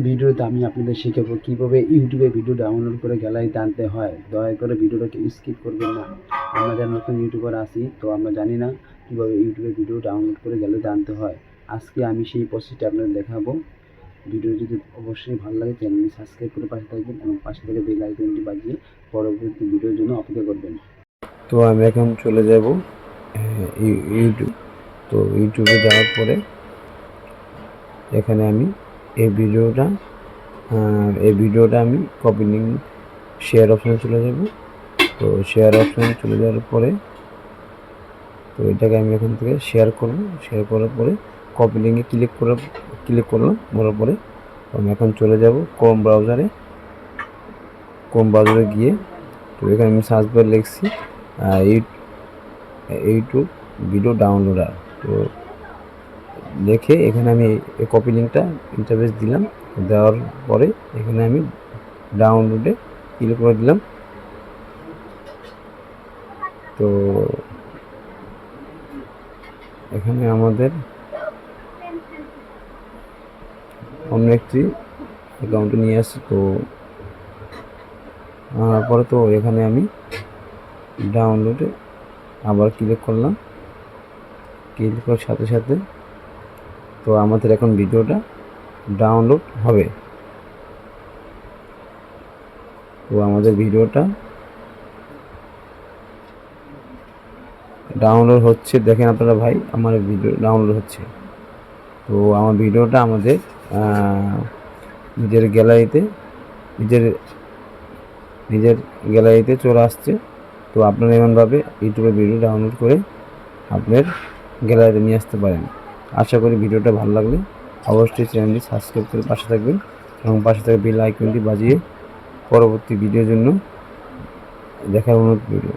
ভিডিওতে আমি আপনাদের শেখাবো কীভাবে ইউটিউবে ভিডিও ডাউনলোড করে গ্যালারিতে আনতে হয়। দয়া করে ভিডিওটাকে স্কিপ করবেন না। আমরা যারা নতুন ইউটিউবার আছি তো আমরা জানি না কীভাবে ইউটিউবে ভিডিও ডাউনলোড করে গ্যালারিতে আনতে হয়। আজকে আমি সেই প্রসেসটা আপনাদের দেখাবো। ভিডিও যদি অবশ্যই ভালো লাগে চ্যানেলটি সাবস্ক্রাইব করে পাশে থাকবেন এবং পাশে থেকে বেল আইকনটি বাজিয়ে পরবর্তী ভিডিওর জন্য অপেক্ষা করবেন। তো আমি এখন চলে যাব ইউটিউব। তো ইউটিউবে যাওয়ার পরে এখানে আমি এই ভিডিওটা আমি কপি লিঙ্ক শেয়ার অপশানে চলে যাব। তো শেয়ার অপশানে চলে যাওয়ার পরে তো এটাকে আমি এখান থেকে শেয়ার করব। শেয়ার করার পরে কপি লিঙ্কে ক্লিক করলাম। করার পরে আমি এখন চলে যাব ক্রোম ব্রাউজারে গিয়ে তো এখানে আমি সার্চ বার লিখছি ইউটিউব ভিডিও ডাউনলোডার। তো লিখে এখানে আমি এই কপি লিঙ্কটা ইন্টারফেস দিলাম। দেওয়ার পরে এখানে আমি ডাউনলোডে ক্লিক করে দিলাম। তো এখানে আমাদের অন্য একটি অ্যাকাউন্টে নিয়ে আসছি। তো পরে তো এখানে আমি ডাউনলোডে আবার ক্লিক করলাম। ক্লিক করার সাথে সাথে তো আমাদের এখন ভিডিওটা ডাউনলোড হবে। তো আমাদের ভিডিওটা ডাউনলোড হচ্ছে, দেখেন আপনারা ভাই, আমার ভিডিও ডাউনলোড হচ্ছে। তো আমার ভিডিওটা আমাদের নিজের গ্যালারিতে চলে আসছে। তো আপনারা এমনভাবে ইউটিউবে ভিডিও ডাউনলোড করে আপনার গ্যালারিতে নিয়ে আসতে পারেন। আশা করি ভিডিওটা ভালো লাগলে অবশ্যই চ্যানেলটি সাবস্ক্রাইব করে পাশে থাকবেন এবং পাশে থাকা বেল আইকনটি বাজিয়ে পরবর্তী ভিডিওর জন্য দেখার অনুরোধ রইল।